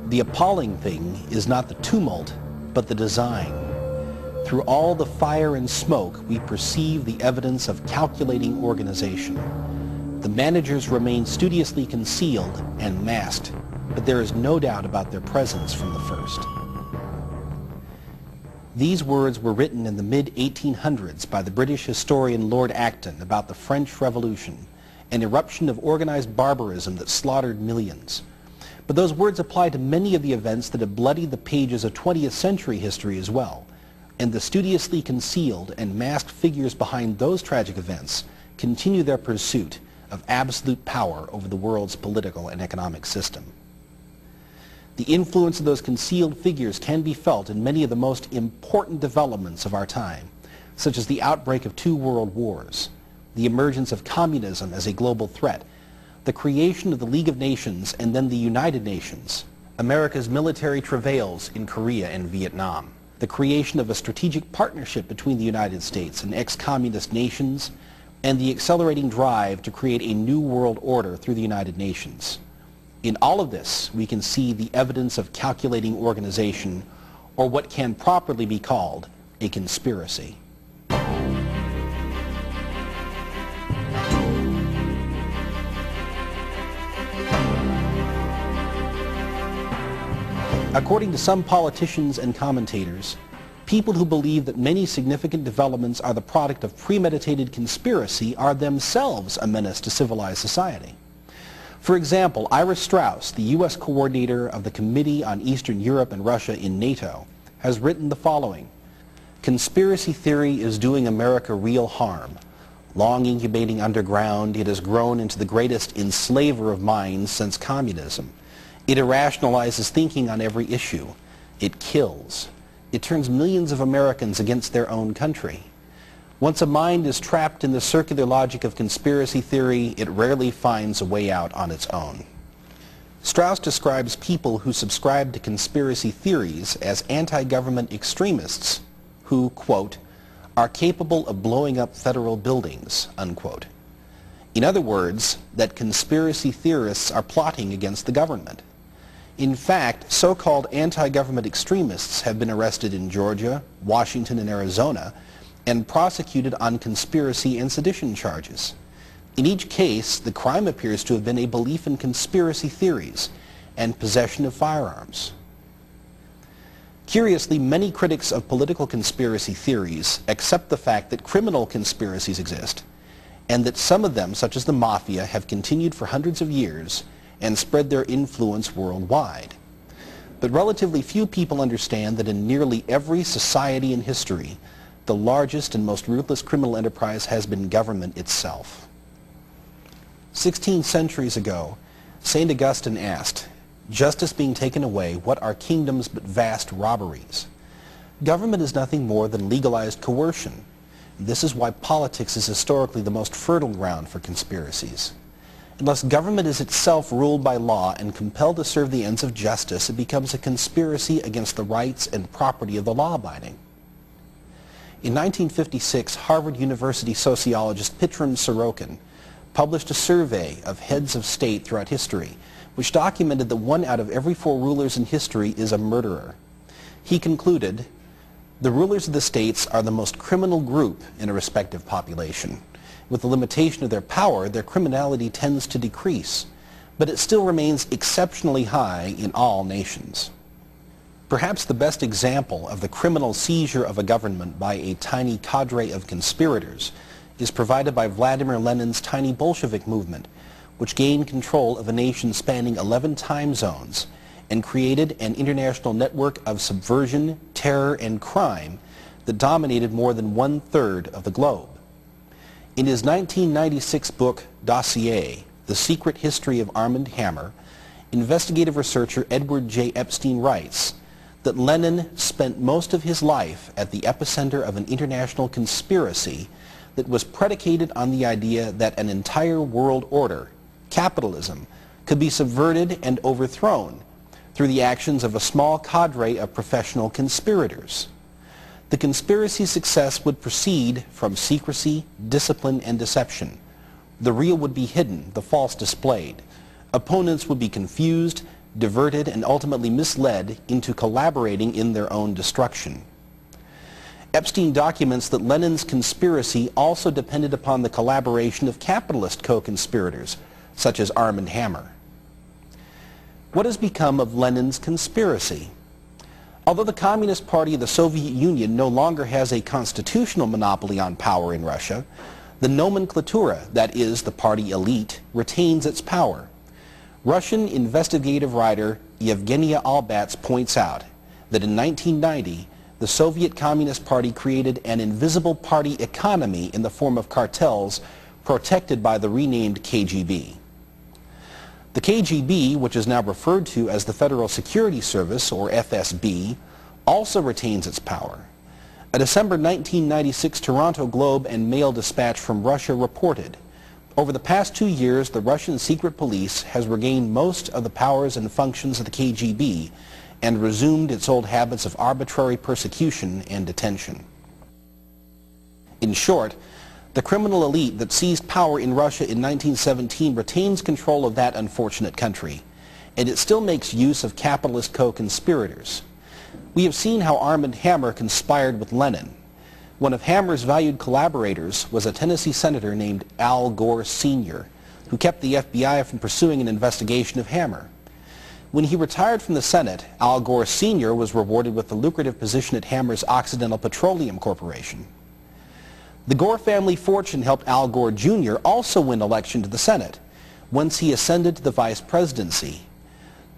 The appalling thing is not the tumult, but the design. Through all the fire and smoke, we perceive the evidence of calculating organization. The managers remain studiously concealed and masked, but there is no doubt about their presence from the first. These words were written in the mid-1800s by the British historian Lord Acton about the French Revolution, an eruption of organized barbarism that slaughtered millions. But those words apply to many of the events that have bloodied the pages of 20th century history as well, and the studiously concealed and masked figures behind those tragic events continue their pursuit of absolute power over the world's political and economic system. The influence of those concealed figures can be felt in many of the most important developments of our time, such as the outbreak of 2 world wars, the emergence of communism as a global threat, the creation of the League of Nations and then the United Nations, America's military travails in Korea and Vietnam, the creation of a strategic partnership between the United States and ex-communist nations, and the accelerating drive to create a new world order through the United Nations. In all of this, we can see the evidence of calculating organization, or what can properly be called a conspiracy. According to some politicians and commentators, people who believe that many significant developments are the product of premeditated conspiracy are themselves a menace to civilized society. For example, Ira Strauss, the U.S. coordinator of the Committee on Eastern Europe and Russia in NATO, has written the following: "Conspiracy theory is doing America real harm. Long incubating underground, it has grown into the greatest enslaver of minds since communism. It irrationalizes thinking on every issue. It kills. It turns millions of Americans against their own country. Once a mind is trapped in the circular logic of conspiracy theory, it rarely finds a way out on its own." Strauss describes people who subscribe to conspiracy theories as anti-government extremists who, quote, "are capable of blowing up federal buildings," unquote. In other words, that conspiracy theorists are plotting against the government. In fact, so-called anti-government extremists have been arrested in Georgia, Washington, and Arizona, and prosecuted on conspiracy and sedition charges. In each case, the crime appears to have been a belief in conspiracy theories and possession of firearms. Curiously, many critics of political conspiracy theories accept the fact that criminal conspiracies exist, and that some of them, such as the mafia, have continued for hundreds of years and spread their influence worldwide. But relatively few people understand that in nearly every society in history, the largest and most ruthless criminal enterprise has been government itself. 16 centuries ago, St. Augustine asked, "Justice being taken away, what are kingdoms but vast robberies?" Government is nothing more than legalized coercion. This is why politics is historically the most fertile ground for conspiracies. Unless government is itself ruled by law and compelled to serve the ends of justice, it becomes a conspiracy against the rights and property of the law-abiding. In 1956, Harvard University sociologist Pitram Sorokin published a survey of heads of state throughout history, which documented that 1 out of every 4 rulers in history is a murderer. He concluded, "The rulers of the states are the most criminal group in a respective population. With the limitation of their power, their criminality tends to decrease, but it still remains exceptionally high in all nations." Perhaps the best example of the criminal seizure of a government by a tiny cadre of conspirators is provided by Vladimir Lenin's tiny Bolshevik movement, which gained control of a nation spanning 11 time zones and created an international network of subversion, terror, and crime that dominated more than 1/3 of the globe. In his 1996 book, Dossier, The Secret History of Armand Hammer, investigative researcher Edward J. Epstein writes that Lenin spent most of his life at the epicenter of an international conspiracy that was predicated on the idea that an entire world order, capitalism, could be subverted and overthrown through the actions of a small cadre of professional conspirators. The conspiracy's success would proceed from secrecy, discipline, and deception. The real would be hidden, the false displayed. Opponents would be confused, diverted, and ultimately misled into collaborating in their own destruction. Epstein documents that Lenin's conspiracy also depended upon the collaboration of capitalist co-conspirators, such as Arm & Hammer. What has become of Lenin's conspiracy? Although the Communist Party of the Soviet Union no longer has a constitutional monopoly on power in Russia, the nomenklatura, that is, the party elite, retains its power. Russian investigative writer Yevgenia Albats points out that in 1990, the Soviet Communist Party created an invisible party economy in the form of cartels protected by the renamed KGB. The KGB, which is now referred to as the Federal Security Service, or FSB, also retains its power. A December 1996 Toronto Globe and Mail dispatch from Russia reported, over the past 2 years, the Russian secret police has regained most of the powers and functions of the KGB and resumed its old habits of arbitrary persecution and detention. In short, the criminal elite that seized power in Russia in 1917 retains control of that unfortunate country, and it still makes use of capitalist co-conspirators. We have seen how Arm & Hammer conspired with Lenin. One of Hammer's valued collaborators was a Tennessee senator named Al Gore Sr., who kept the FBI from pursuing an investigation of Hammer. When he retired from the Senate, Al Gore Sr. was rewarded with the lucrative position at Hammer's Occidental Petroleum Corporation. The Gore family fortune helped Al Gore Jr. also win election to the Senate, whence he ascended to the vice presidency.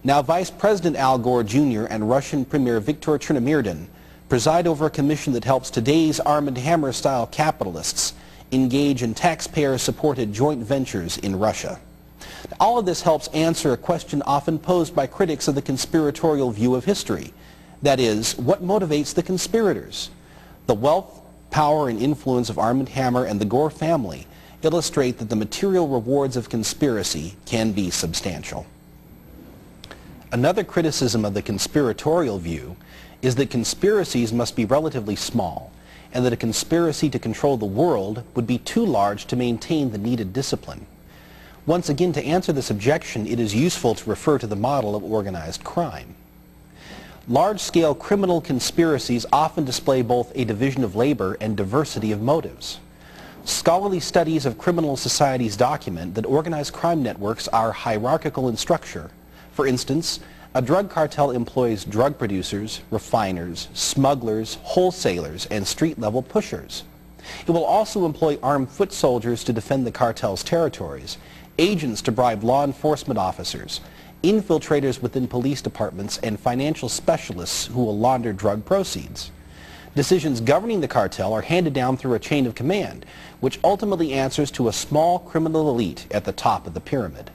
Now Vice President Al Gore Jr. and Russian Premier Viktor Chernomyrdin preside over a commission that helps today's Arm & Hammer-style capitalists engage in taxpayer-supported joint ventures in Russia. All of this helps answer a question often posed by critics of the conspiratorial view of history. That is, what motivates the conspirators? The wealth, power, and influence of Arm & Hammer and the Gore family illustrate that the material rewards of conspiracy can be substantial. Another criticism of the conspiratorial view is that conspiracies must be relatively small, and that a conspiracy to control the world would be too large to maintain the needed discipline. Once again, to answer this objection, it is useful to refer to the model of organized crime. Large-scale criminal conspiracies often display both a division of labor and diversity of motives. Scholarly studies of criminal societies document that organized crime networks are hierarchical in structure. For instance, a drug cartel employs drug producers, refiners, smugglers, wholesalers, and street-level pushers. It will also employ armed foot soldiers to defend the cartel's territories, agents to bribe law enforcement officers, infiltrators within police departments, and financial specialists who will launder drug proceeds. Decisions governing the cartel are handed down through a chain of command, which ultimately answers to a small criminal elite at the top of the pyramid.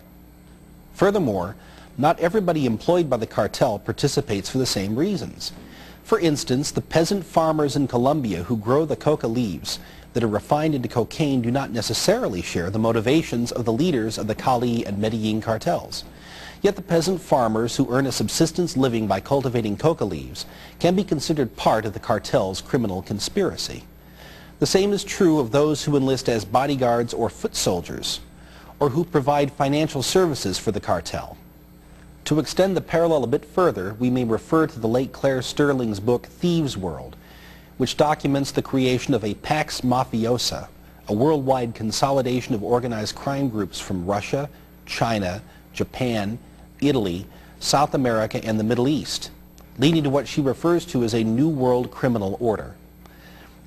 Furthermore, not everybody employed by the cartel participates for the same reasons. For instance, the peasant farmers in Colombia who grow the coca leaves that are refined into cocaine do not necessarily share the motivations of the leaders of the Cali and Medellin cartels. Yet the peasant farmers who earn a subsistence living by cultivating coca leaves can be considered part of the cartel's criminal conspiracy. The same is true of those who enlist as bodyguards or foot soldiers, or who provide financial services for the cartel. To extend the parallel a bit further, we may refer to the late Claire Sterling's book Thieves' World, which documents the creation of a Pax Mafiosa, a worldwide consolidation of organized crime groups from Russia, China, Japan, Italy, South America, and the Middle East, leading to what she refers to as a New World criminal order.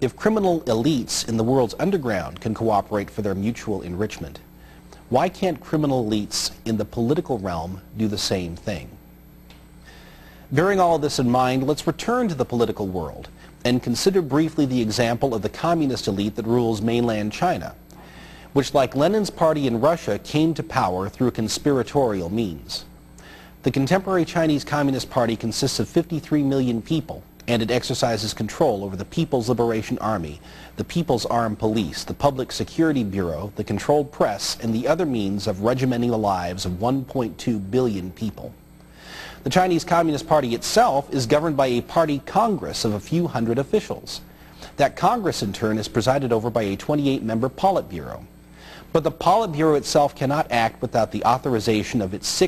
If criminal elites in the world's underground can cooperate for their mutual enrichment, why can't criminal elites in the political realm do the same thing? Bearing all of this in mind, let's return to the political world and consider briefly the example of the communist elite that rules mainland China, which, like Lenin's party in Russia, came to power through conspiratorial means. The contemporary Chinese Communist Party consists of 53 million people, and it exercises control over the People's Liberation Army, the People's Armed Police, the Public Security Bureau, the controlled press, and the other means of regimenting the lives of 1.2 billion people. The Chinese Communist Party itself is governed by a party congress of a few hundred officials. That congress, in turn, is presided over by a 28-member Politburo. But the Politburo itself cannot act without the authorization of its 6